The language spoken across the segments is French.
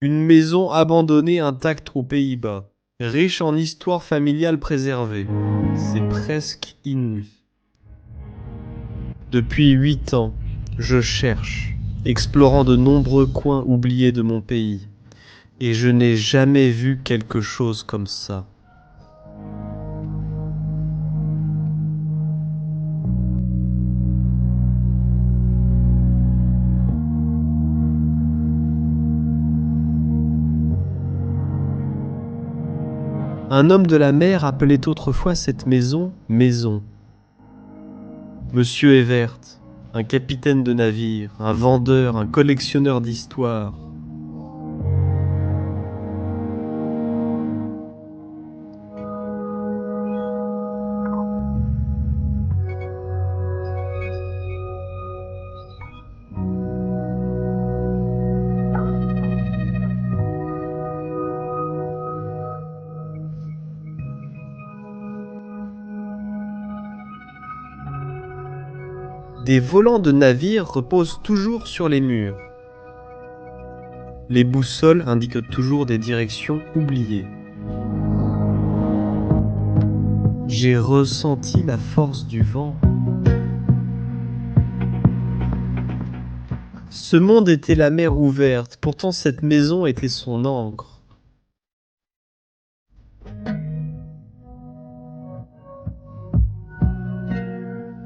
Une maison abandonnée intacte aux Pays-Bas, riche en histoire familiale préservée. C'est presque inouï. Depuis 8 ans, je cherche, explorant de nombreux coins oubliés de mon pays, et je n'ai jamais vu quelque chose comme ça. Un homme de la mer appelait autrefois cette maison maison. Monsieur Evert, un capitaine de navire, un vendeur, un collectionneur d'histoires. Des volants de navires reposent toujours sur les murs. Les boussoles indiquent toujours des directions oubliées. J'ai ressenti la force du vent. Ce monde était la mer ouverte, pourtant cette maison était son ancre.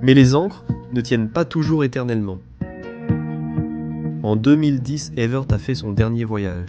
Mais les ancres ne tiennent pas toujours éternellement. En 2010, Evert a fait son dernier voyage.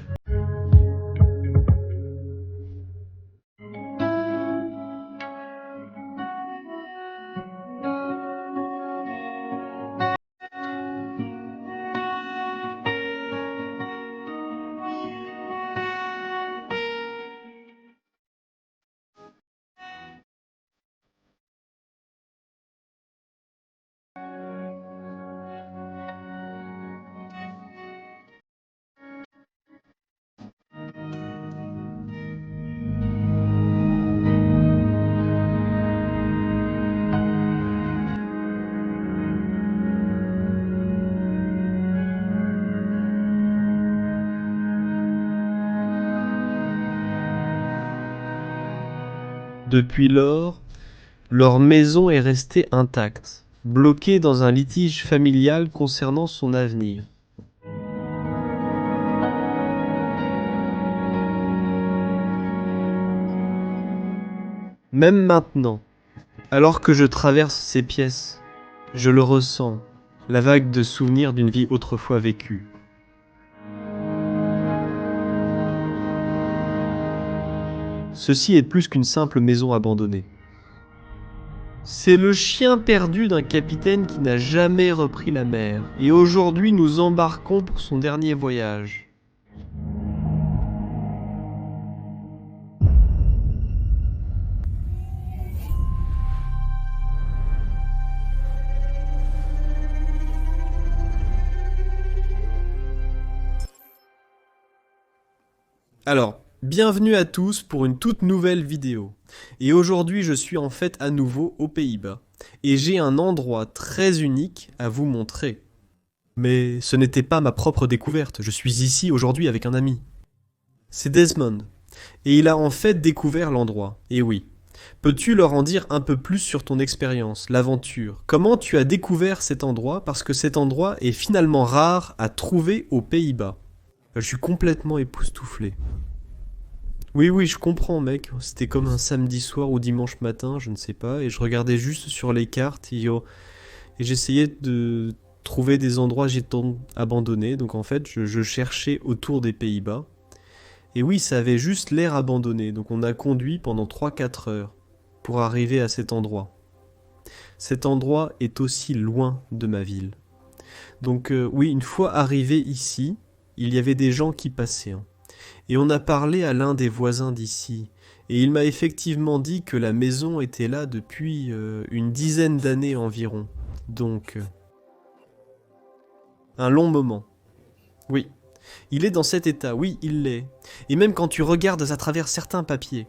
Depuis lors, leur maison est restée intacte, bloquée dans un litige familial concernant son avenir. Même maintenant, alors que je traverse ces pièces, je le ressens, la vague de souvenirs d'une vie autrefois vécue. Ceci est plus qu'une simple maison abandonnée. C'est le chien perdu d'un capitaine qui n'a jamais repris la mer, et aujourd'hui nous embarquons pour son dernier voyage. Alors, bienvenue à tous pour une toute nouvelle vidéo. Et aujourd'hui, je suis en fait à nouveau aux Pays-Bas. Et j'ai un endroit très unique à vous montrer. Mais ce n'était pas ma propre découverte, je suis ici aujourd'hui avec un ami. C'est Desmond. Et il a en fait découvert l'endroit. Et oui. Peux-tu leur en dire un peu plus sur ton expérience, l'aventure? Comment tu as découvert cet endroit? Parce que cet endroit est finalement rare à trouver aux Pays-Bas. Je suis complètement époustouflé. Oui, je comprends, mec. C'était comme un samedi soir ou dimanche matin, je ne sais pas, et je regardais juste sur les cartes et j'essayais de trouver des endroits gitans abandonnés. Donc en fait, je cherchais autour des Pays-Bas. Et oui, ça avait juste l'air abandonné. Donc on a conduit pendant 3-4 heures pour arriver à cet endroit. Cet endroit est aussi loin de ma ville. Donc oui, une fois arrivé ici, il y avait des gens qui passaient, hein. Et on a parlé à l'un des voisins d'ici, et il m'a effectivement dit que la maison était là depuis une dizaine d'années environ. Donc, un long moment. Oui, il est dans cet état, oui, il l'est. Et même quand tu regardes à travers certains papiers,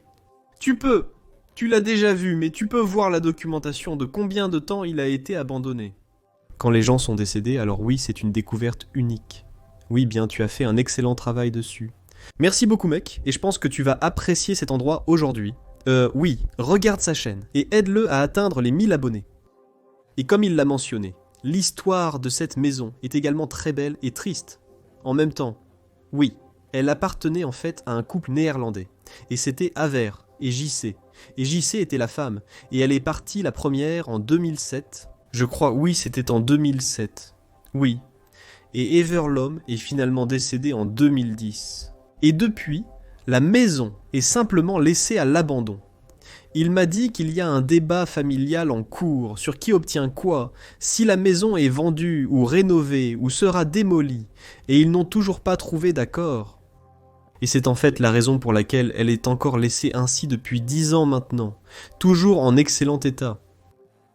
tu l'as déjà vu, mais tu peux voir la documentation de combien de temps il a été abandonné. Quand les gens sont décédés, alors oui, c'est une découverte unique. Oui, bien, tu as fait un excellent travail dessus. Merci beaucoup mec, et je pense que tu vas apprécier cet endroit aujourd'hui. Oui, regarde sa chaîne, et aide-le à atteindre les 1000 abonnés. Et comme il l'a mentionné, l'histoire de cette maison est également très belle et triste. En même temps, oui, elle appartenait en fait à un couple néerlandais. Et c'était Aver et JC. Et JC était la femme. Et elle est partie la première en 2007. Je crois, oui, c'était en 2007. Oui. Et Ever l'homme est finalement décédé en 2010. Et depuis, la maison est simplement laissée à l'abandon. Il m'a dit qu'il y a un débat familial en cours sur qui obtient quoi, si la maison est vendue ou rénovée ou sera démolie, et ils n'ont toujours pas trouvé d'accord. Et c'est en fait la raison pour laquelle elle est encore laissée ainsi depuis 10 ans maintenant, toujours en excellent état.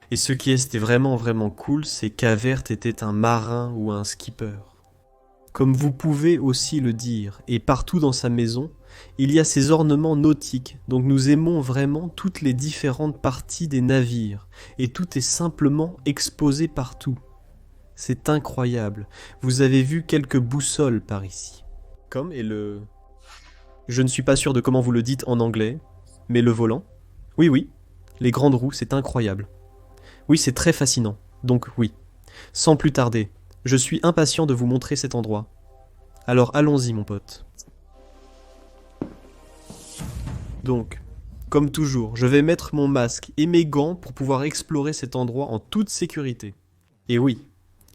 Et ce qui était vraiment cool, c'est qu'Avert était un marin ou un skipper. Comme vous pouvez aussi le dire, et partout dans sa maison, il y a ces ornements nautiques, donc nous aimons vraiment toutes les différentes parties des navires, et tout est simplement exposé partout. C'est incroyable, vous avez vu quelques boussoles par ici. Comme est le... Je ne suis pas sûr de comment vous le dites en anglais, mais le volant. Oui, les grandes roues, c'est incroyable. Oui, c'est très fascinant, donc oui. Sans plus tarder, je suis impatient de vous montrer cet endroit. Alors allons-y mon pote. Donc, comme toujours, je vais mettre mon masque et mes gants pour pouvoir explorer cet endroit en toute sécurité. Et oui,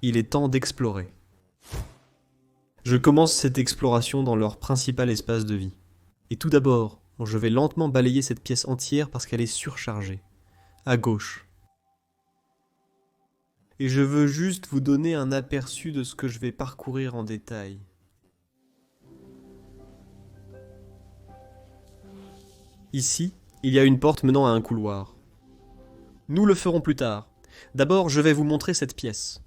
il est temps d'explorer. Je commence cette exploration dans leur principal espace de vie. Et tout d'abord, je vais lentement balayer cette pièce entière parce qu'elle est surchargée. À gauche. Et je veux juste vous donner un aperçu de ce que je vais parcourir en détail. Ici, il y a une porte menant à un couloir. Nous le ferons plus tard. D'abord, je vais vous montrer cette pièce.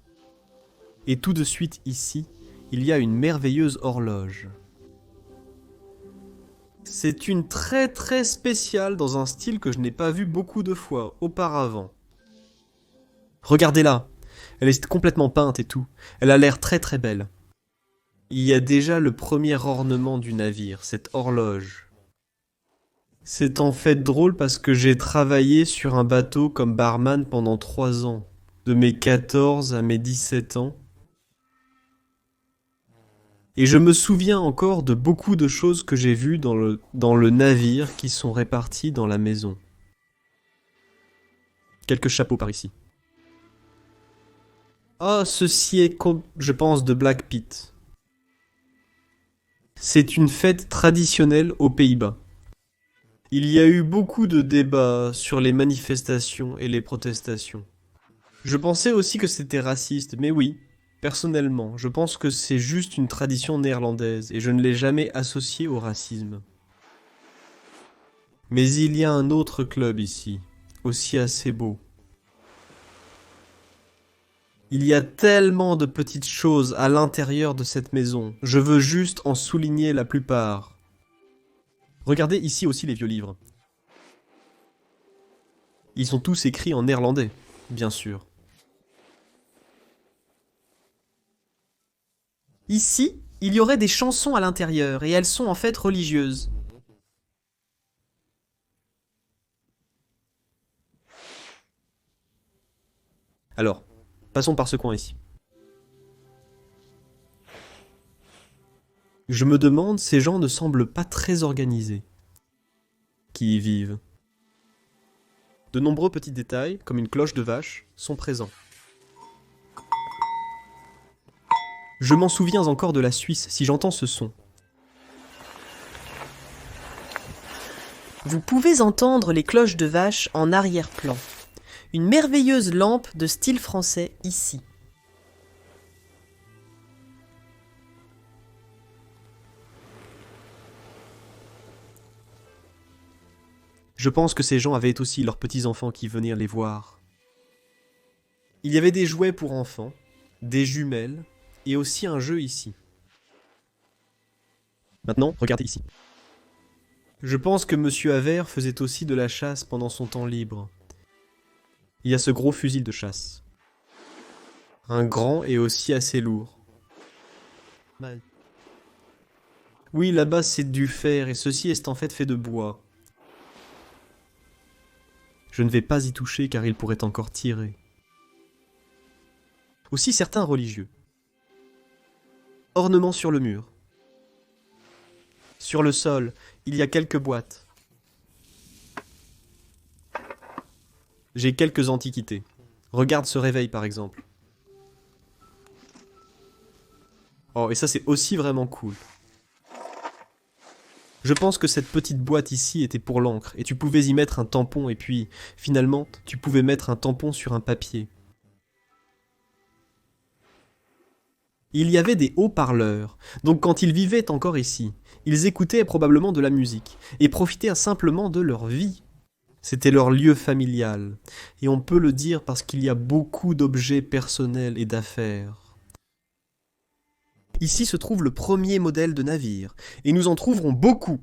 Et tout de suite ici, il y a une merveilleuse horloge. C'est une très spéciale dans un style que je n'ai pas vu beaucoup de fois auparavant. Regardez-la, elle est complètement peinte et tout. Elle a l'air très belle. Il y a déjà le premier ornement du navire, cette horloge. C'est en fait drôle parce que j'ai travaillé sur un bateau comme barman pendant 3 ans, de mes 14 à mes 17 ans. Et je me souviens encore de beaucoup de choses que j'ai vues dans le navire qui sont réparties dans la maison. Quelques chapeaux par ici. Ah, ceci est, je pense, de Black Pit. C'est une fête traditionnelle aux Pays-Bas. Il y a eu beaucoup de débats sur les manifestations et les protestations. Je pensais aussi que c'était raciste, mais oui, personnellement, je pense que c'est juste une tradition néerlandaise et je ne l'ai jamais associée au racisme. Mais il y a un autre club ici, aussi assez beau. Il y a tellement de petites choses à l'intérieur de cette maison, je veux juste en souligner la plupart. Regardez ici aussi les vieux livres. Ils sont tous écrits en néerlandais, bien sûr. Ici, il y aurait des chansons à l'intérieur, et elles sont en fait religieuses. Alors, passons par ce coin ici. Je me demande, ces gens ne semblent pas très organisés. Qui y vivent. De nombreux petits détails, comme une cloche de vache, sont présents. Je m'en souviens encore de la Suisse si j'entends ce son. Vous pouvez entendre les cloches de vache en arrière-plan. Une merveilleuse lampe de style français ici. Je pense que ces gens avaient aussi leurs petits-enfants qui venaient les voir. Il y avait des jouets pour enfants, des jumelles, et aussi un jeu ici. Maintenant, regardez ici. Je pense que Monsieur Aver faisait aussi de la chasse pendant son temps libre. Il y a ce gros fusil de chasse. Un grand et aussi assez lourd. Oui, là-bas c'est du fer et ceci est en fait fait de bois. Je ne vais pas y toucher car il pourrait encore tirer. Aussi certains religieux. Ornements sur le mur. Sur le sol, il y a quelques boîtes. J'ai quelques antiquités. Regarde ce réveil par exemple. Oh, et ça c'est aussi vraiment cool. Je pense que cette petite boîte ici était pour l'encre, et tu pouvais y mettre un tampon, et puis, finalement, tu pouvais mettre un tampon sur un papier. Il y avait des haut-parleurs, donc quand ils vivaient encore ici, ils écoutaient probablement de la musique, et profitaient simplement de leur vie. C'était leur lieu familial, et on peut le dire parce qu'il y a beaucoup d'objets personnels et d'affaires. Ici se trouve le premier modèle de navire, et nous en trouverons beaucoup.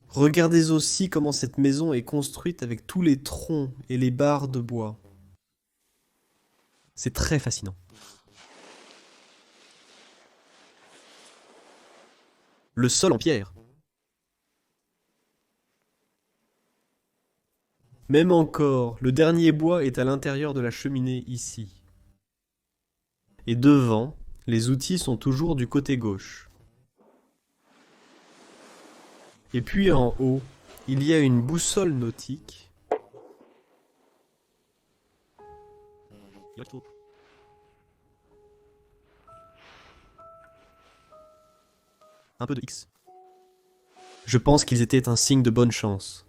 Regardez aussi comment cette maison est construite avec tous les troncs et les barres de bois. C'est très fascinant. Le sol en pierre. Même encore, le dernier bois est à l'intérieur de la cheminée ici. Et devant, les outils sont toujours du côté gauche. Et puis en haut, il y a une boussole nautique. Un peu de X. Je pense qu'ils étaient un signe de bonne chance.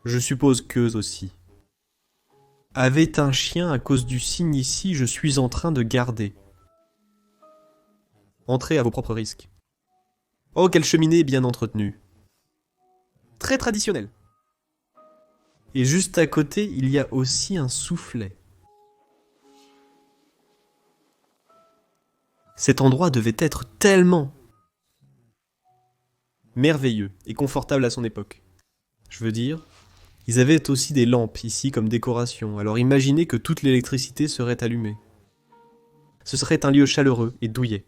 Je suppose qu'eux aussi. Avait un chien à cause du signe ici, je suis en train de garder. Entrez à vos propres risques. Oh, quelle cheminée bien entretenue. Très traditionnelle. Et juste à côté, il y a aussi un soufflet. Cet endroit devait être tellement merveilleux et confortable à son époque. Je veux dire, ils avaient aussi des lampes ici comme décoration, alors imaginez que toute l'électricité serait allumée. Ce serait un lieu chaleureux et douillet.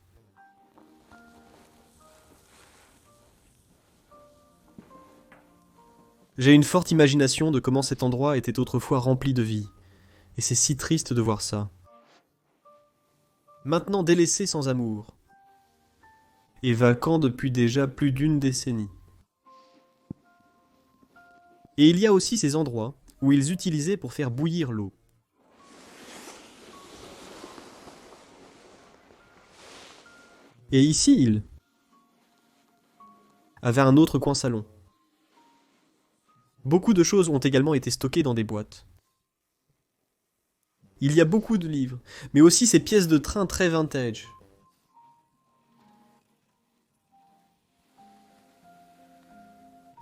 J'ai une forte imagination de comment cet endroit était autrefois rempli de vie, et c'est si triste de voir ça. Maintenant délaissé sans amour, et vacant depuis déjà plus d'une décennie. Et il y a aussi ces endroits où ils utilisaient pour faire bouillir l'eau. Et ici, ils avaient un autre coin salon. Beaucoup de choses ont également été stockées dans des boîtes. Il y a beaucoup de livres, mais aussi ces pièces de train très vintage.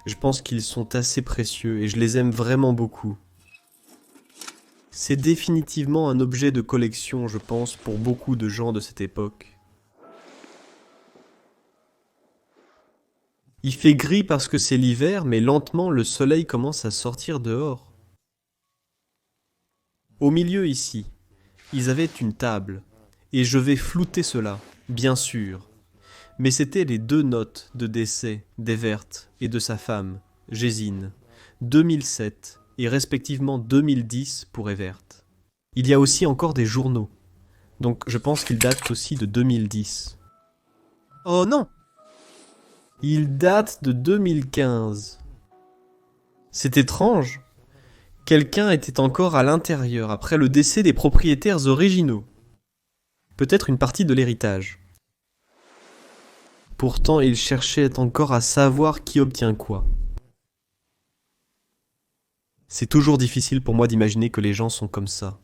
Je pense qu'ils sont assez précieux et je les aime vraiment beaucoup. C'est définitivement un objet de collection, je pense, pour beaucoup de gens de cette époque. Il fait gris parce que c'est l'hiver, mais lentement le soleil commence à sortir dehors. Au milieu ici, ils avaient une table, et je vais flouter cela, bien sûr. Mais c'étaient les 2 notes de décès d'Evert et de sa femme, Gésine, 2007 et respectivement 2010 pour Evert. Il y a aussi encore des journaux, donc je pense qu'ils datent aussi de 2010. Oh non! Ils datent de 2015. C'est étrange. Quelqu'un était encore à l'intérieur après le décès des propriétaires originaux. Peut-être une partie de l'héritage. Pourtant, il cherchait encore à savoir qui obtient quoi. C'est toujours difficile pour moi d'imaginer que les gens sont comme ça.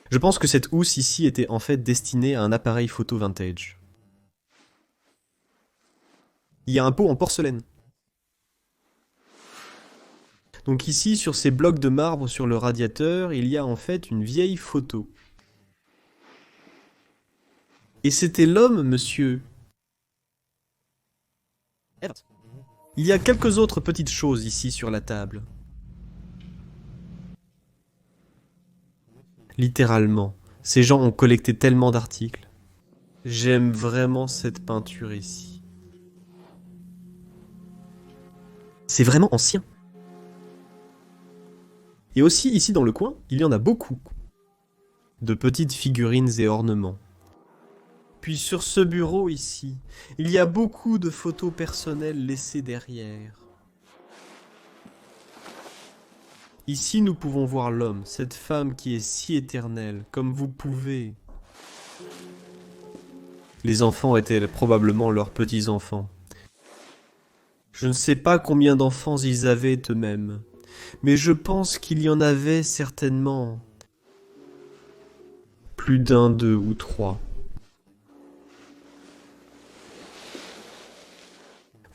Je pense que cette housse ici était en fait destinée à un appareil photo vintage. Il y a un pot en porcelaine. Donc ici, sur ces blocs de marbre sur le radiateur, il y a en fait une vieille photo. Et c'était l'homme, monsieur. Il y a quelques autres petites choses ici sur la table. Littéralement, Ces gens ont collecté tellement d'articles. J'aime vraiment cette peinture ici. C'est vraiment ancien. Et aussi ici dans le coin, il y en a beaucoup. De petites figurines et ornements. Puis sur ce bureau ici, il y a beaucoup de photos personnelles laissées derrière. Ici nous pouvons voir l'homme, cette femme qui est si éternelle, comme vous pouvez. Les enfants étaient probablement leurs petits-enfants. Je ne sais pas combien d'enfants ils avaient eux-mêmes, mais je pense qu'il y en avait certainement plus d'un, 2 ou 3.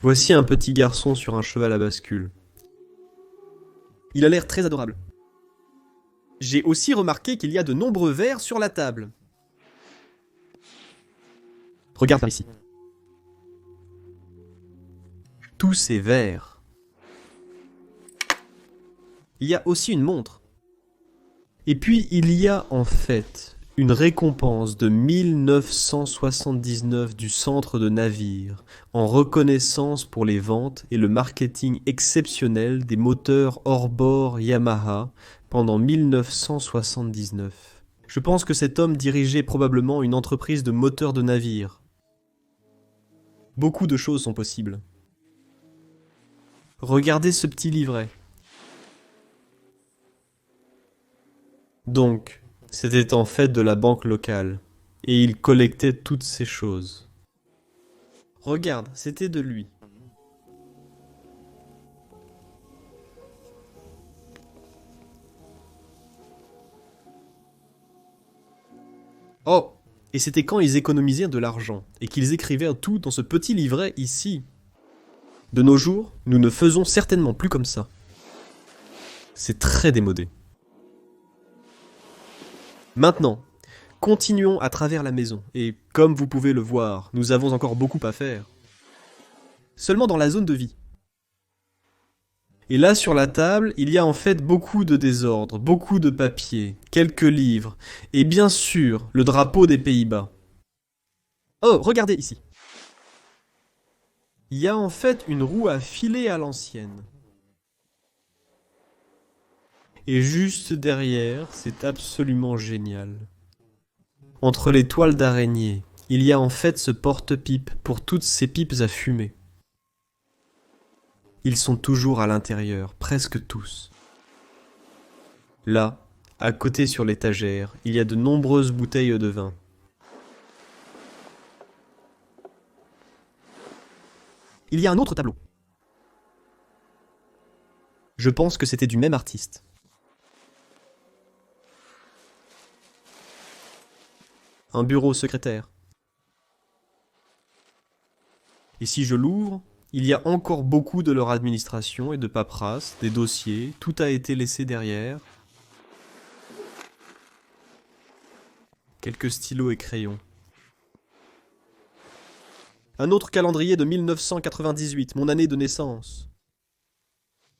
Voici un petit garçon sur un cheval à bascule. Il a l'air très adorable. J'ai aussi remarqué qu'il y a de nombreux verres sur la table. Regarde par ici. Tous ces verres. Il y a aussi une montre. Et puis il y a en fait une récompense de 1979 du centre de navires en reconnaissance pour les ventes et le marketing exceptionnel des moteurs hors-bord Yamaha pendant 1979. Je pense que cet homme dirigeait probablement une entreprise de moteurs de navires. Beaucoup de choses sont possibles. Regardez ce petit livret. Donc, c'était en fait de la banque locale, et il collectait toutes ces choses. Regarde, c'était de lui. Oh, et c'était quand ils économisaient de l'argent, et qu'ils écrivaient tout dans ce petit livret ici. De nos jours, nous ne faisons certainement plus comme ça. C'est très démodé. Maintenant, continuons à travers la maison, et comme vous pouvez le voir, nous avons encore beaucoup à faire. Seulement dans la zone de vie. Et là sur la table, il y a en fait beaucoup de désordre, beaucoup de papiers, quelques livres, et bien sûr, le drapeau des Pays-Bas. Oh, regardez ici. Il y a en fait une roue à filet à l'ancienne. Et juste derrière, c'est absolument génial. Entre les toiles d'araignée, il y a en fait ce porte-pipe pour toutes ces pipes à fumer. Ils sont toujours à l'intérieur, presque tous. Là, à côté sur l'étagère, il y a de nombreuses bouteilles de vin. Il y a un autre tableau. Je pense que c'était du même artiste. Un bureau secrétaire. Et si je l'ouvre, il y a encore beaucoup de leur administration et de paperasse, des dossiers, tout a été laissé derrière. Quelques stylos et crayons. Un autre calendrier de 1998, mon année de naissance.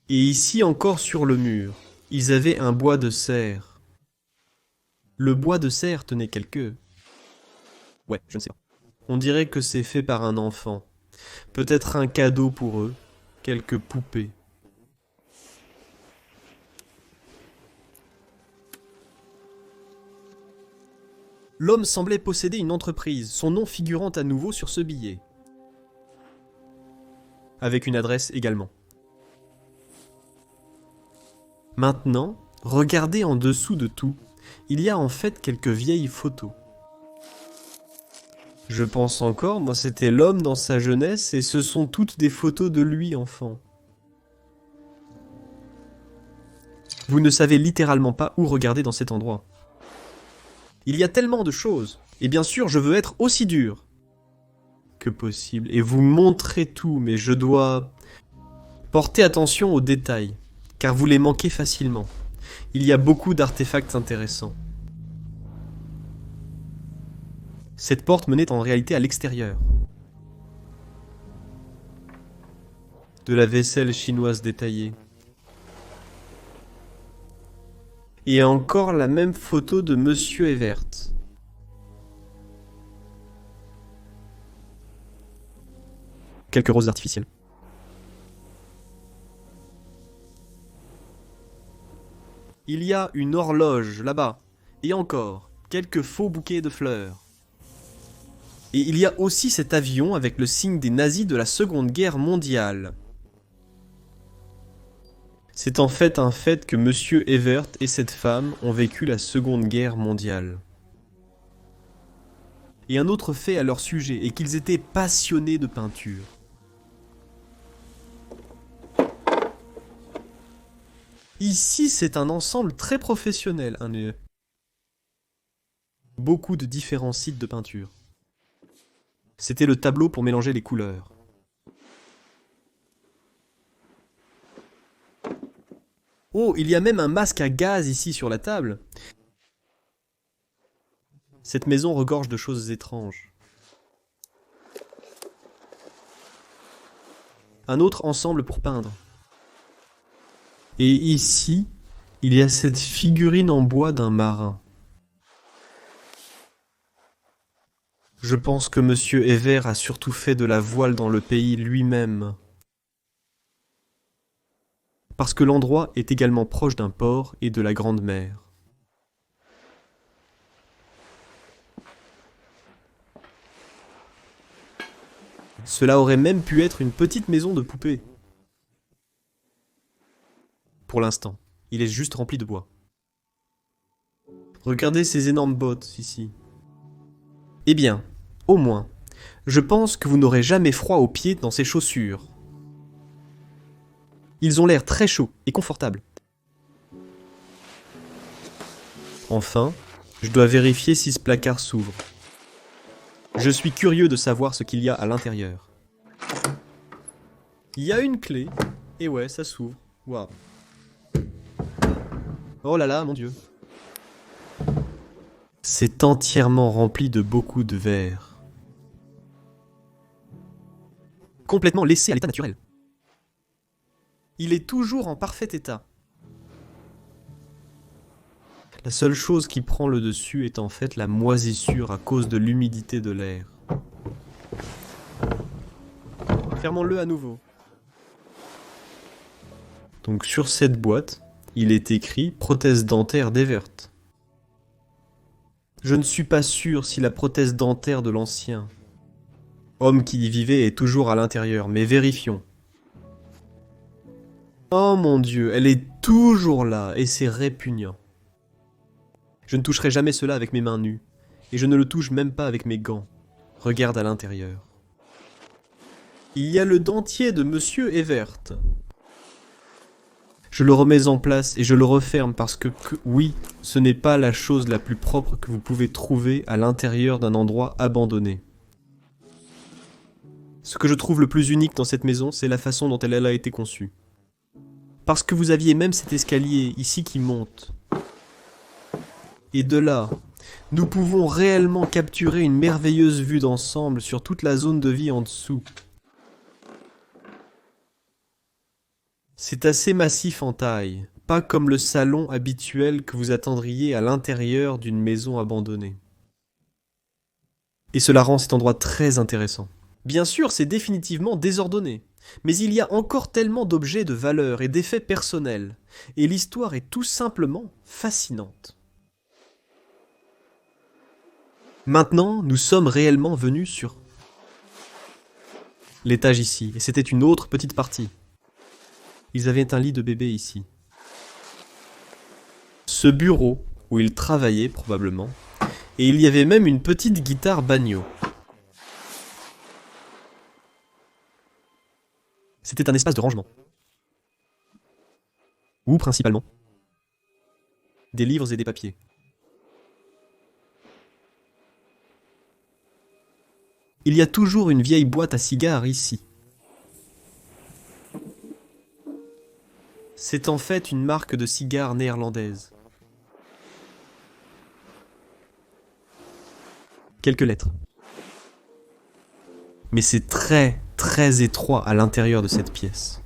Et ici encore sur le mur, ils avaient un bois de serre. Le bois de serre tenait quelques... Ouais, je ne sais pas. On dirait que c'est fait par un enfant. Peut-être un cadeau pour eux, quelques poupées. L'homme semblait posséder une entreprise, son nom figurant à nouveau sur ce billet. Avec une adresse également. Maintenant, regardez en dessous de tout. Il y a en fait quelques vieilles photos. Je pense encore, moi c'était l'homme dans sa jeunesse et ce sont toutes des photos de lui enfant. Vous ne savez littéralement pas où regarder dans cet endroit. Il y a tellement de choses, et bien sûr je veux être aussi dur que possible et vous montrer tout, mais je dois porter attention aux détails, car vous les manquez facilement. Il y a beaucoup d'artefacts intéressants. Cette porte menait en réalité à l'extérieur. De la vaisselle chinoise détaillée. Et encore la même photo de Monsieur Evert. quelques roses artificielles. Il y a une horloge là-bas, et encore, quelques faux bouquets de fleurs. Et il y a aussi cet avion avec le signe des nazis de la Seconde Guerre mondiale. C'est en fait un fait que Monsieur Evert et cette femme ont vécu la Seconde Guerre mondiale. Et un autre fait à leur sujet est qu'ils étaient passionnés de peinture. Ici, c'est un ensemble très professionnel, beaucoup de différents sites de peinture. C'était le tableau pour mélanger les couleurs. Oh, il y a même un masque à gaz ici sur la table. Cette maison regorge de choses étranges. Un autre ensemble pour peindre. Et ici, il y a cette figurine en bois d'un marin. Je pense que Monsieur Evert a surtout fait de la voile dans le pays lui-même. Parce que l'endroit est également proche d'un port et de la Grande Mer. Cela aurait même pu être une petite maison de poupée. Pour l'instant, il est juste rempli de bois. Regardez ces énormes bottes ici. Eh bien, au moins, je pense que vous n'aurez jamais froid aux pieds dans ces chaussures. Ils ont l'air très chauds et confortables. Enfin, je dois vérifier si ce placard s'ouvre. Je suis curieux de savoir ce qu'il y a à l'intérieur. Il y a une clé, et ouais, ça s'ouvre. Waouh. Oh là là, mon Dieu. C'est entièrement rempli de beaucoup de verre. Complètement laissé à l'état naturel. Il est toujours en parfait état. La seule chose qui prend le dessus est en fait la moisissure à cause de l'humidité de l'air. Fermons-le à nouveau. Donc sur cette boîte, il est écrit « Prothèse dentaire d'Evert ». Je ne suis pas sûr si la prothèse dentaire de l'ancien homme qui y vivait est toujours à l'intérieur, mais vérifions. Oh mon Dieu, elle est toujours là, et c'est répugnant. Je ne toucherai jamais cela avec mes mains nues, et je ne le touche même pas avec mes gants. Regarde à l'intérieur. Il y a le dentier de Monsieur Evert. Je le remets en place et je le referme parce que oui, ce n'est pas la chose la plus propre que vous pouvez trouver à l'intérieur d'un endroit abandonné. Ce que je trouve le plus unique dans cette maison, c'est la façon dont elle a été conçue. Parce que vous aviez même cet escalier ici qui monte. Et de là, nous pouvons réellement capturer une merveilleuse vue d'ensemble sur toute la zone de vie en dessous. C'est assez massif en taille, pas comme le salon habituel que vous attendriez à l'intérieur d'une maison abandonnée. Et cela rend cet endroit très intéressant. Bien sûr, c'est définitivement désordonné, mais il y a encore tellement d'objets de valeur et d'effets personnels, et l'histoire est tout simplement fascinante. Maintenant, nous sommes réellement venus sur l'étage ici, et c'était une autre petite partie. Ils avaient un lit de bébé ici. Ce bureau, où ils travaillaient probablement, et il y avait même une petite guitare banjo. C'était un espace de rangement. Où principalement des livres et des papiers. Il y a toujours une vieille boîte à cigares ici. C'est en fait une marque de cigares néerlandaise. Quelques lettres. Mais c'est très, très étroit à l'intérieur de cette pièce.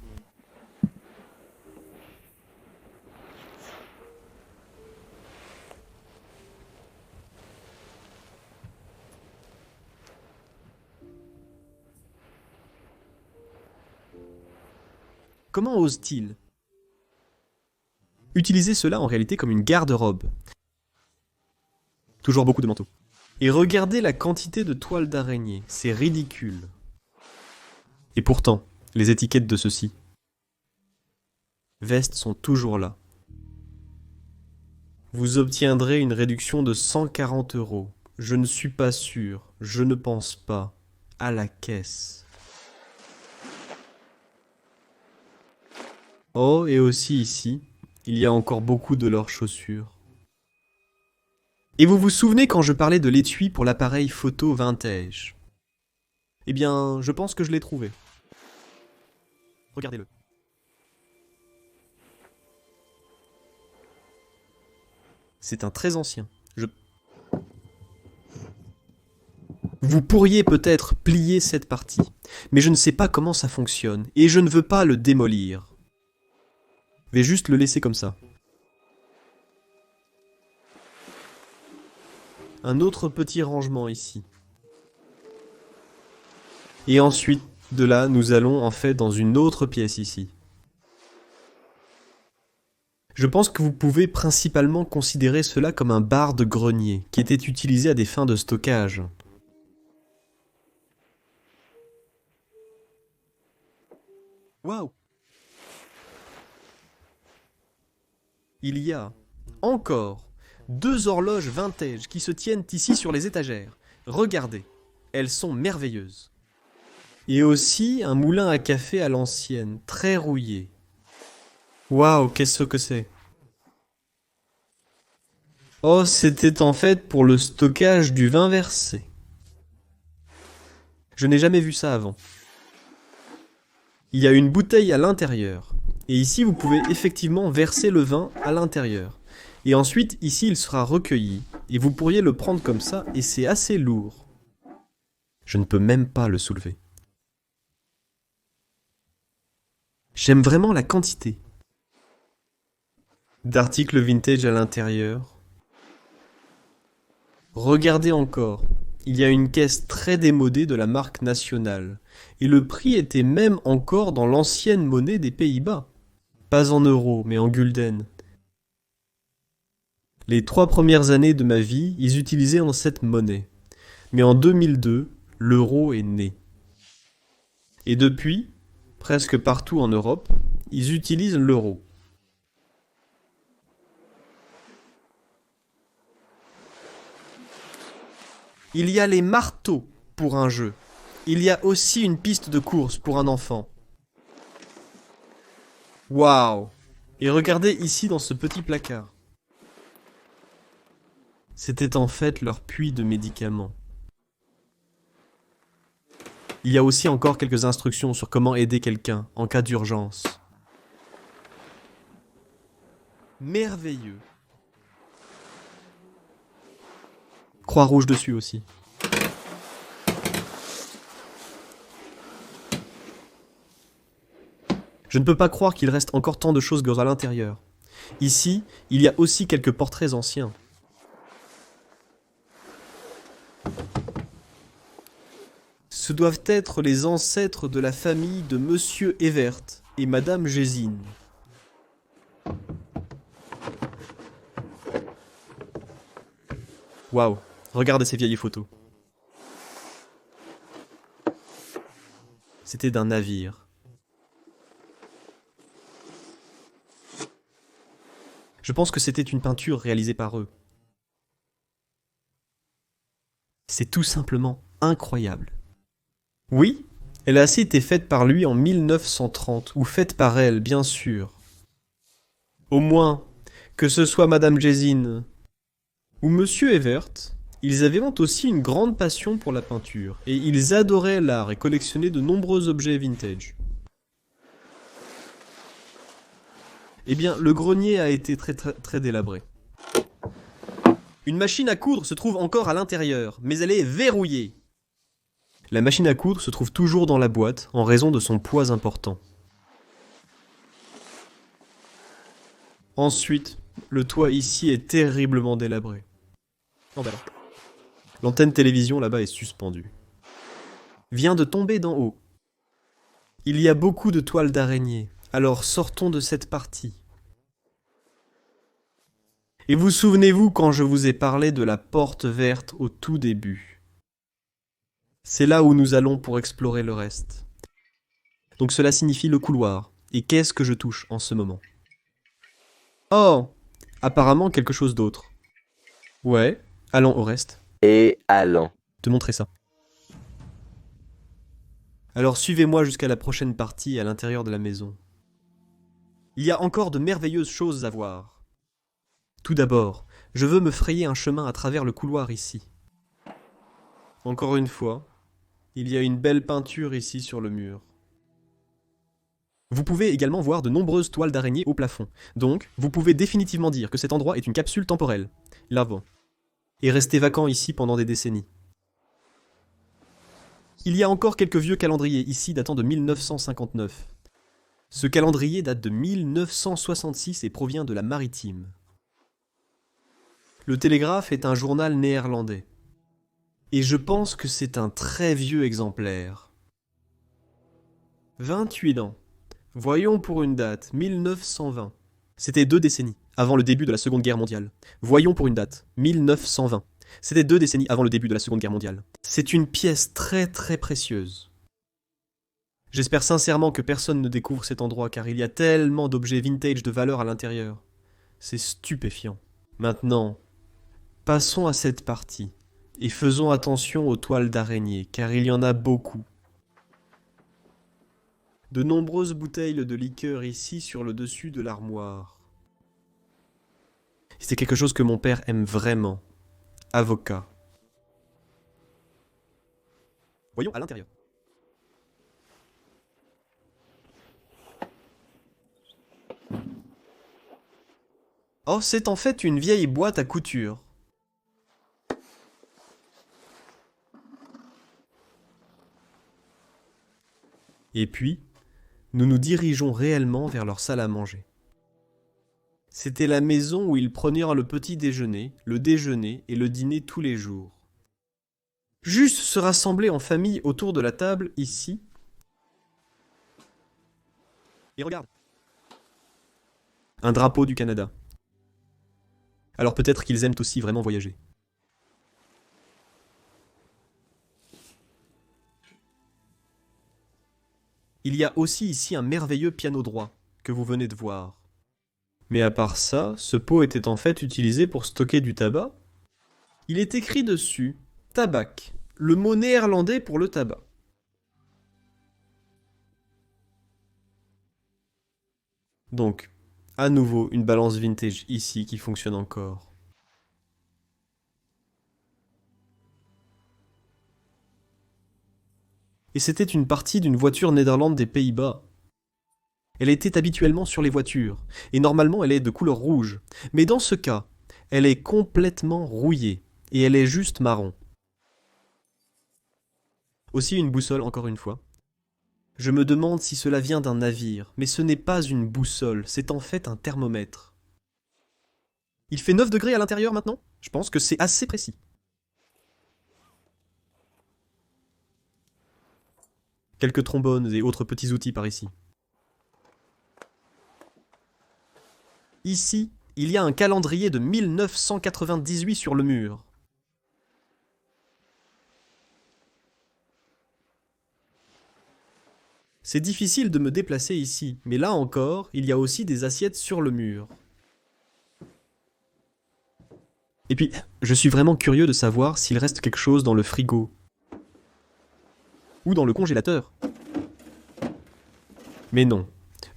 Comment ose-t-il utiliser cela en réalité comme une garde-robe? Toujours beaucoup de manteaux. Et regardez la quantité de toiles d'araignée, c'est ridicule. Et pourtant, les étiquettes de ceux-ci, vestes sont toujours là. Vous obtiendrez une réduction de 140 €. Je ne suis pas sûr, je ne pense pas. À la caisse. Oh, et aussi ici, il y a encore beaucoup de leurs chaussures. Et vous vous souvenez quand je parlais de l'étui pour l'appareil photo vintage? Eh bien, je pense que je l'ai trouvé. Regardez-le. C'est un très ancien. Vous pourriez peut-être plier cette partie, mais je ne sais pas comment ça fonctionne, et je ne veux pas le démolir. Je vais juste le laisser comme ça. Un autre petit rangement ici. Et ensuite, de là, nous allons en fait dans une autre pièce ici. Je pense que vous pouvez principalement considérer cela comme un bar de grenier, qui était utilisé à des fins de stockage. Waouh! Il y a encore 2 horloges vintage qui se tiennent ici sur les étagères. Regardez, elles sont merveilleuses. Et aussi un moulin à café à l'ancienne, très rouillé. Waouh, qu'est-ce que c'est? Oh, c'était en fait pour le stockage du vin versé. Je n'ai jamais vu ça avant. Il y a une bouteille à l'intérieur. Et ici, vous pouvez effectivement verser le vin à l'intérieur. Et ensuite, ici, il sera recueilli. Et vous pourriez le prendre comme ça, et c'est assez lourd. Je ne peux même pas le soulever. J'aime vraiment la quantité d'articles vintage à l'intérieur. Regardez encore, il y a une caisse très démodée de la marque nationale. Et le prix était même encore dans l'ancienne monnaie des Pays-Bas. Pas en euros, mais en gulden. Les 3 premières années de ma vie, ils utilisaient cette monnaie. Mais en 2002, l'euro est né. Et depuis, presque partout en Europe, ils utilisent l'euro. Il y a les marteaux pour un jeu. Il y a aussi une piste de course pour un enfant. Waouh! Et regardez ici dans ce petit placard. C'était en fait leur puits de médicaments. Il y a aussi encore quelques instructions sur comment aider quelqu'un en cas d'urgence. Merveilleux. Croix rouge dessus aussi. Je ne peux pas croire qu'il reste encore tant de choses à l'intérieur. Ici, il y a aussi quelques portraits anciens. Ce doivent être les ancêtres de la famille de Monsieur Evert et Madame Gésine. Waouh, regardez ces vieilles photos. C'était d'un navire. Je pense que c'était une peinture réalisée par eux. C'est tout simplement incroyable. Oui, elle a aussi été faite par lui en 1930, ou faite par elle, bien sûr. Au moins, que ce soit Madame Gésine ou Monsieur Evert, ils avaient aussi une grande passion pour la peinture, et ils adoraient l'art et collectionnaient de nombreux objets vintage. Eh bien, le grenier a été très délabré. Une machine à coudre se trouve encore à l'intérieur, mais elle est verrouillée. La machine à coudre se trouve toujours dans la boîte en raison de son poids important. Ensuite, le toit ici est terriblement délabré. Oh bah là. L'antenne télévision là-bas est suspendue. Vient de tomber d'en haut. Il y a beaucoup de toiles d'araignée, Alors sortons de cette partie. Et vous souvenez-vous quand je vous ai parlé de la porte verte au tout début? C'est là où nous allons pour explorer le reste. Donc cela signifie le couloir. Et qu'est-ce que je touche en ce moment? Oh! Apparemment quelque chose d'autre. Ouais, allons au reste. Et allons. Te montrer ça. Alors suivez-moi jusqu'à la prochaine partie à l'intérieur de la maison. Il y a encore de merveilleuses choses à voir. Tout d'abord, je veux me frayer un chemin à travers le couloir ici. Encore une fois, il y a une belle peinture ici sur le mur. Vous pouvez également voir de nombreuses toiles d'araignée au plafond. Donc, vous pouvez définitivement dire que cet endroit est une capsule temporelle. L'avant. Et resté vacant ici pendant des décennies. Il y a encore quelques vieux calendriers ici datant de 1959. Ce calendrier date de 1966 et provient de la Maritime. Le Télégraphe est un journal néerlandais. Et je pense que c'est un très vieux exemplaire. 28 ans. Voyons pour une date, 1920. C'était 2 décennies, avant le début de la Seconde Guerre mondiale. Voyons pour une date, 1920. C'était 2 décennies avant le début de la Seconde Guerre mondiale. C'est une pièce très très précieuse. J'espère sincèrement que personne ne découvre cet endroit car il y a tellement d'objets vintage de valeur à l'intérieur. C'est stupéfiant. Maintenant, passons à cette partie et faisons attention aux toiles d'araignée car il y en a beaucoup. De nombreuses bouteilles de liqueur ici sur le dessus de l'armoire. C'est quelque chose que mon père aime vraiment. Avocat. Voyons à l'intérieur. Oh, c'est en fait une vieille boîte à couture. Et puis, nous nous dirigeons réellement vers leur salle à manger. C'était la maison où ils prenaient le petit déjeuner, le déjeuner et le dîner tous les jours. Juste se rassembler en famille autour de la table, ici. Et regarde. Un drapeau du Canada. Alors peut-être qu'ils aiment aussi vraiment voyager. Il y a aussi ici un merveilleux piano droit, que vous venez de voir. Mais à part ça, ce pot était en fait utilisé pour stocker du tabac. Il est écrit dessus « tabac », le mot néerlandais pour le tabac. Donc, à nouveau, une balance vintage ici qui fonctionne encore. Et c'était une partie d'une voiture Nederland des Pays-Bas. Elle était habituellement sur les voitures, et normalement elle est de couleur rouge. Mais dans ce cas, elle est complètement rouillée, et elle est juste marron. Aussi une boussole encore une fois. Je me demande si cela vient d'un navire, mais ce n'est pas une boussole, c'est en fait un thermomètre. Il fait 9 degrés à l'intérieur maintenant? Je pense que c'est assez précis. Quelques trombones et autres petits outils par ici. Ici, il y a un calendrier de 1998 sur le mur. C'est difficile de me déplacer ici, mais là encore, il y a aussi des assiettes sur le mur. Et puis, je suis vraiment curieux de savoir s'il reste quelque chose dans le frigo. Ou dans le congélateur. Mais non.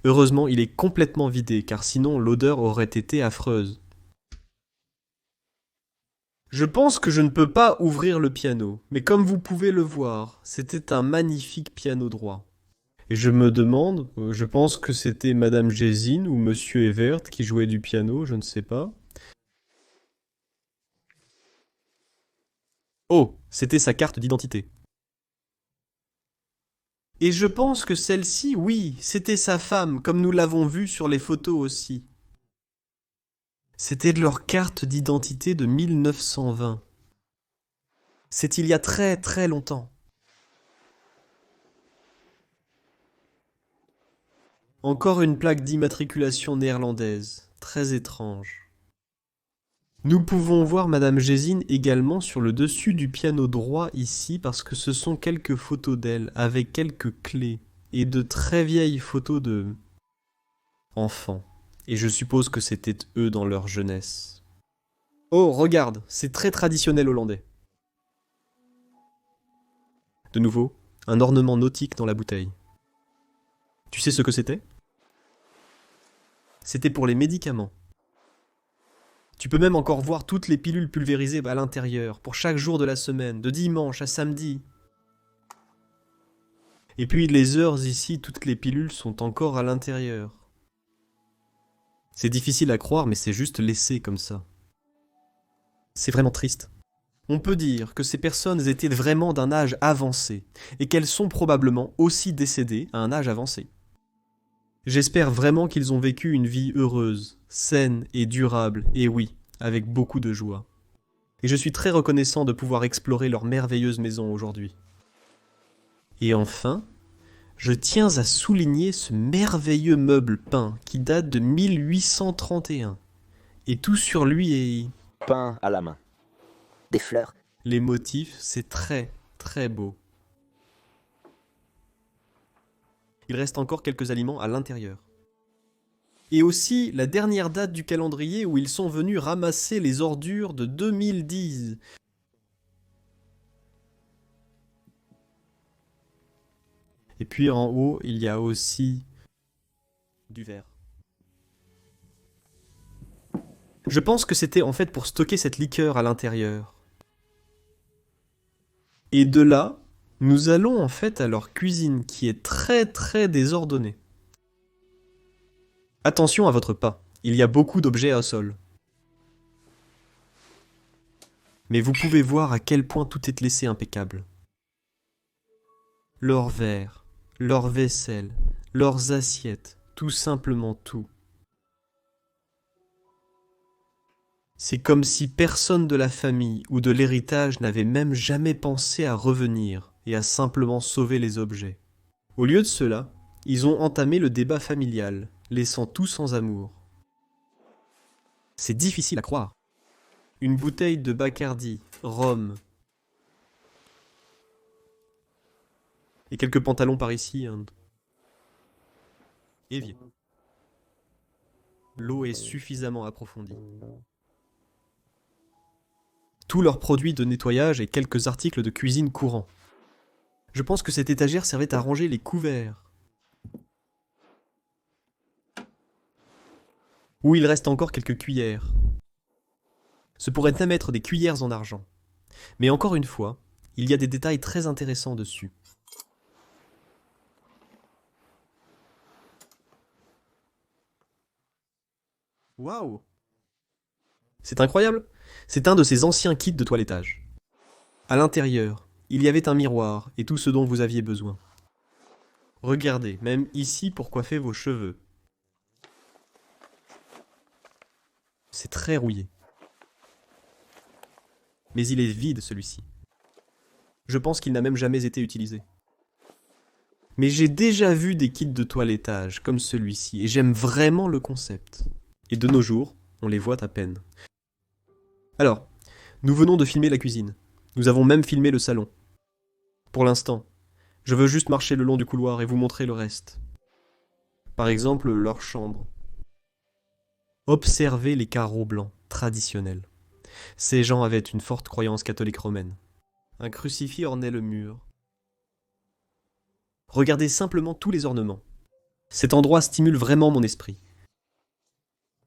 Heureusement, il est complètement vidé, car sinon l'odeur aurait été affreuse. Je pense que je ne peux pas ouvrir le piano, mais comme vous pouvez le voir, c'était un magnifique piano droit. Et je me demande, je pense que c'était Madame Gésine ou Monsieur Evert qui jouait du piano, je ne sais pas. Oh, c'était sa carte d'identité. Et je pense que celle-ci, oui, c'était sa femme, comme nous l'avons vu sur les photos aussi. C'était de leur carte d'identité de 1920. C'est il y a très très longtemps. Encore une plaque d'immatriculation néerlandaise, très étrange. Nous pouvons voir Madame Gésine également sur le dessus du piano droit ici parce que ce sont quelques photos d'elle avec quelques clés et de très vieilles photos de enfants. Et je suppose que c'était eux dans leur jeunesse. Oh, regarde, c'est très traditionnel hollandais. De nouveau, un ornement nautique dans la bouteille. Tu sais ce que c'était? C'était pour les médicaments. Tu peux même encore voir toutes les pilules pulvérisées à l'intérieur, pour chaque jour de la semaine, de dimanche à samedi. Et puis les heures ici, toutes les pilules sont encore à l'intérieur. C'est difficile à croire, mais c'est juste laissé comme ça. C'est vraiment triste. On peut dire que ces personnes étaient vraiment d'un âge avancé, et qu'elles sont probablement aussi décédées à un âge avancé. J'espère vraiment qu'ils ont vécu une vie heureuse, saine et durable, et oui, avec beaucoup de joie. Et je suis très reconnaissant de pouvoir explorer leur merveilleuse maison aujourd'hui. Et enfin, je tiens à souligner ce merveilleux meuble peint qui date de 1831. Et tout sur lui est... peint à la main. Des fleurs. Les motifs, c'est très, très beau. Il reste encore quelques aliments à l'intérieur. Et aussi la dernière date du calendrier où ils sont venus ramasser les ordures de 2010. Et puis en haut, il y a aussi du verre. Je pense que c'était en fait pour stocker cette liqueur à l'intérieur. Et de là, nous allons en fait à leur cuisine qui est très très désordonnée. Attention à votre pas, il y a beaucoup d'objets au sol. Mais vous pouvez voir à quel point tout est laissé impeccable. Leurs verres, leur vaisselle, leurs assiettes, tout simplement tout. C'est comme si personne de la famille ou de l'héritage n'avait même jamais pensé à revenir et à simplement sauver les objets. Au lieu de cela, ils ont entamé le débat familial, laissant tout sans amour. C'est difficile à croire. Une bouteille de Bacardi, rhum, et quelques pantalons par ici. Évier. L'eau est suffisamment approfondie. Tous leurs produits de nettoyage et quelques articles de cuisine courants. Je pense que cette étagère servait à ranger les couverts. Où il reste encore quelques cuillères. Ce pourrait même être des cuillères en argent. Mais encore une fois, il y a des détails très intéressants dessus. Waouh! C'est incroyable! C'est un de ces anciens kits de toilettage. À l'intérieur, il y avait un miroir et tout ce dont vous aviez besoin. Regardez, même ici pour coiffer vos cheveux. C'est très rouillé. Mais il est vide celui-ci. Je pense qu'il n'a même jamais été utilisé. Mais j'ai déjà vu des kits de toilettage comme celui-ci et j'aime vraiment le concept. Et de nos jours, on les voit à peine. Alors, nous venons de filmer la cuisine. Nous avons même filmé le salon. Pour l'instant, je veux juste marcher le long du couloir et vous montrer le reste. Par exemple, leur chambre. Observez les carreaux blancs, traditionnels. Ces gens avaient une forte croyance catholique romaine. Un crucifix ornait le mur. Regardez simplement tous les ornements. Cet endroit stimule vraiment mon esprit.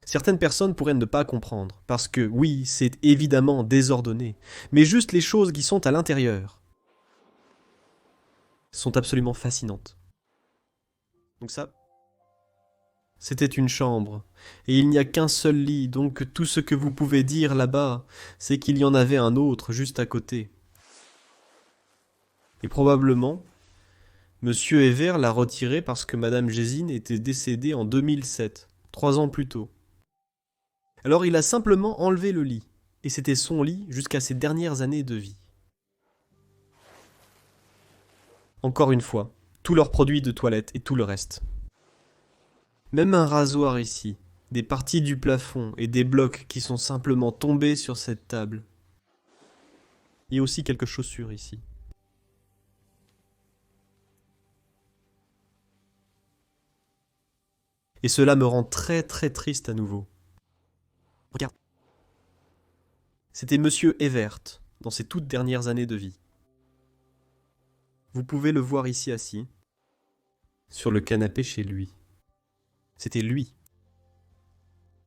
Certaines personnes pourraient ne pas comprendre, parce que oui, c'est évidemment désordonné, mais juste les choses qui sont à l'intérieur sont absolument fascinantes. Donc ça, c'était une chambre, et il n'y a qu'un seul lit, donc tout ce que vous pouvez dire là-bas, c'est qu'il y en avait un autre juste à côté. Et probablement, Monsieur Evert l'a retiré parce que Madame Gésine était décédée en 2007, 3 ans plus tôt. Alors il a simplement enlevé le lit, et c'était son lit jusqu'à ses dernières années de vie. Encore une fois, tous leurs produits de toilette et tout le reste. Même un rasoir ici, des parties du plafond et des blocs qui sont simplement tombés sur cette table. Il y a aussi quelques chaussures ici. Et cela me rend très très triste à nouveau. Regarde. C'était Monsieur Evert, dans ses toutes dernières années de vie. Vous pouvez le voir ici assis, sur le canapé chez lui. C'était lui.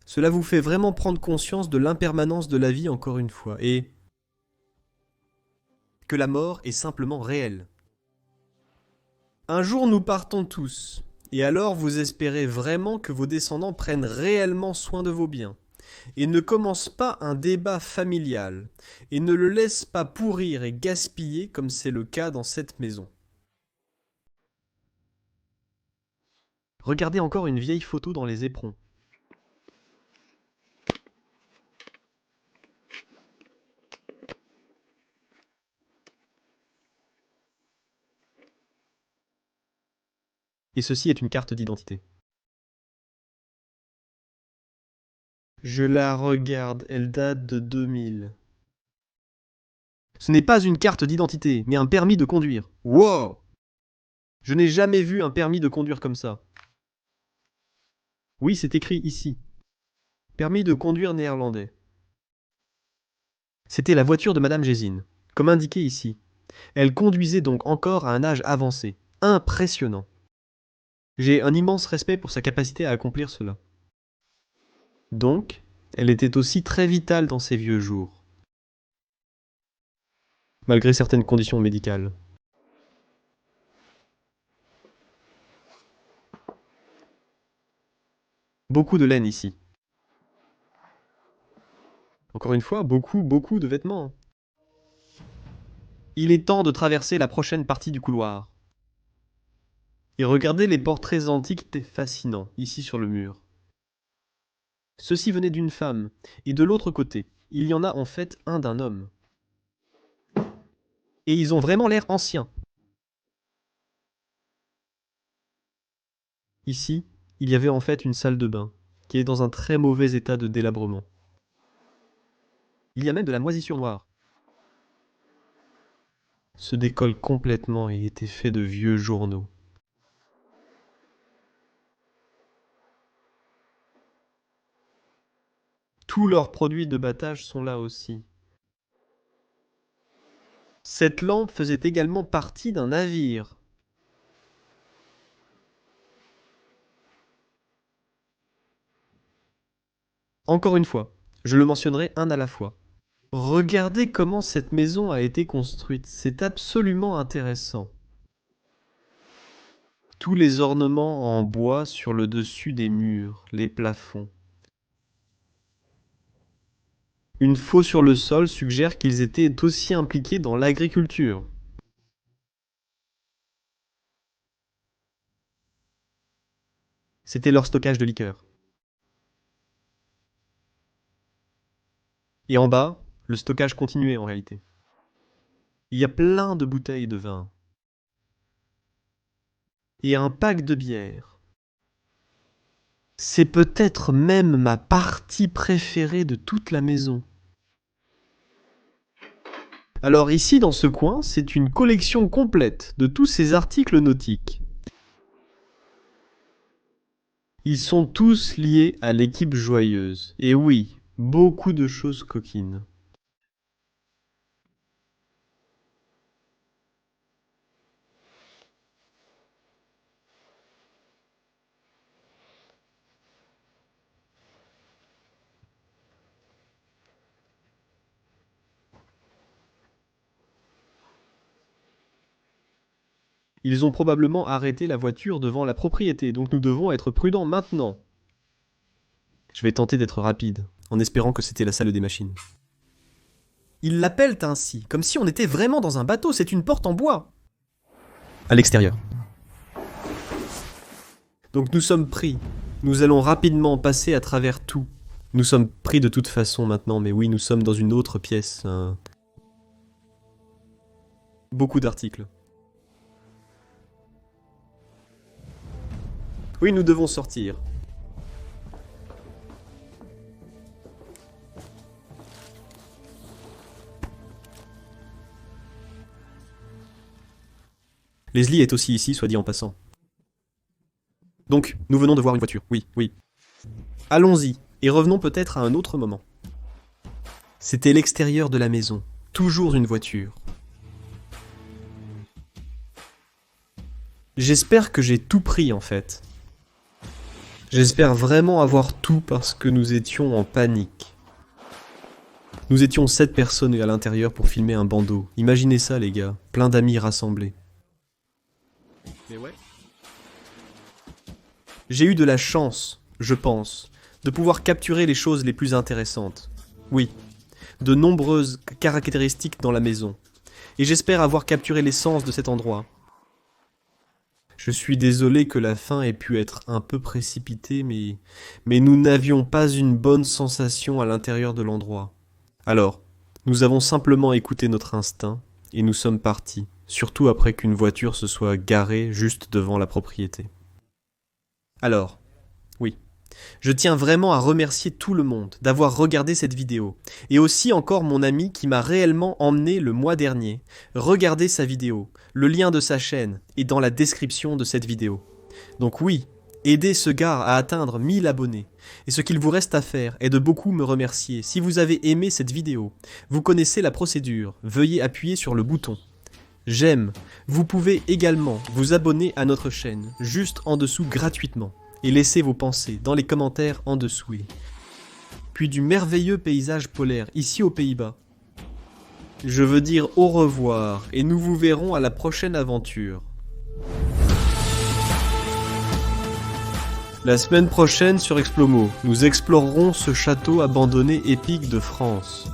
Cela vous fait vraiment prendre conscience de l'impermanence de la vie encore une fois, et que la mort est simplement réelle. Un jour nous partons tous, et alors vous espérez vraiment que vos descendants prennent réellement soin de vos biens, et ne commencent pas un débat familial, et ne le laissent pas pourrir et gaspiller comme c'est le cas dans cette maison. Regardez encore une vieille photo dans les éperons. Et ceci est une carte d'identité. Je la regarde, elle date de 2000. Ce n'est pas une carte d'identité, mais un permis de conduire. Wow! Je n'ai jamais vu un permis de conduire comme ça. Oui, c'est écrit ici. Permis de conduire néerlandais. C'était la voiture de Madame Gésine, comme indiqué ici. Elle conduisait donc encore à un âge avancé. Impressionnant. J'ai un immense respect pour sa capacité à accomplir cela. Donc, elle était aussi très vitale dans ses vieux jours. Malgré certaines conditions médicales. Beaucoup de laine ici. Encore une fois, beaucoup de vêtements. Il est temps de traverser la prochaine partie du couloir. Et regardez les portraits antiques fascinants, ici sur le mur. Ceci venait d'une femme, et de l'autre côté, il y en a en fait un d'un homme. Et ils ont vraiment l'air anciens. Ici, il y avait en fait une salle de bain, qui est dans un très mauvais état de délabrement. Il y a même de la moisissure noire. Se décolle complètement et était fait de vieux journaux. Tous leurs produits de battage sont là aussi. Cette lampe faisait également partie d'un navire. Encore une fois, je le mentionnerai un à la fois. Regardez comment cette maison a été construite, c'est absolument intéressant. Tous les ornements en bois sur le dessus des murs, les plafonds. Une faux sur le sol suggère qu'ils étaient aussi impliqués dans l'agriculture. C'était leur stockage de liqueurs. Et en bas, le stockage continuait en réalité. Il y a plein de bouteilles de vin. Et un pack de bière. C'est peut-être même ma partie préférée de toute la maison. Alors ici, dans ce coin, c'est une collection complète de tous ces articles nautiques. Ils sont tous liés à l'équipe joyeuse. Et oui, beaucoup de choses coquines. Ils ont probablement arrêté la voiture devant la propriété, donc nous devons être prudents maintenant. Je vais tenter d'être rapide, en espérant que c'était la salle des machines. Ils l'appellent ainsi, comme si on était vraiment dans un bateau, c'est une porte en bois. À l'extérieur. Donc nous sommes pris. Nous allons rapidement passer à travers tout. Nous sommes pris de toute façon maintenant, mais oui, nous sommes dans une autre pièce. Beaucoup d'articles. Oui, nous devons sortir. Leslie est aussi ici, soit dit en passant. Donc, nous venons de voir une voiture, oui, oui. Allons-y, et revenons peut-être à un autre moment. C'était l'extérieur de la maison, toujours une voiture. J'espère que j'ai tout pris en fait. J'espère vraiment avoir tout parce que nous étions en panique. Nous étions 7 personnes à l'intérieur pour filmer un bandeau. Imaginez ça les gars, plein d'amis rassemblés. Mais ouais. J'ai eu de la chance, je pense, de pouvoir capturer les choses les plus intéressantes. Oui, de nombreuses caractéristiques dans la maison. Et j'espère avoir capturé l'essence de cet endroit. Je suis désolé que la fin ait pu être un peu précipitée, mais nous n'avions pas une bonne sensation à l'intérieur de l'endroit. Alors, nous avons simplement écouté notre instinct, et nous sommes partis, surtout après qu'une voiture se soit garée juste devant la propriété. Alors, oui, je tiens vraiment à remercier tout le monde d'avoir regardé cette vidéo, et aussi encore mon ami qui m'a réellement emmené le mois dernier. Regardez sa vidéo, le lien de sa chaîne est dans la description de cette vidéo. Donc oui, aidez ce gars à atteindre 1000 abonnés, et ce qu'il vous reste à faire est de beaucoup me remercier. Si vous avez aimé cette vidéo, vous connaissez la procédure, veuillez appuyer sur le bouton j'aime. Vous pouvez également vous abonner à notre chaîne, juste en dessous gratuitement, et laisser vos pensées dans les commentaires en dessous. Puis du merveilleux paysage polaire ici aux Pays-Bas. Je veux dire au revoir, et nous vous verrons à la prochaine aventure. La semaine prochaine sur Explomo, nous explorerons ce château abandonné épique de France.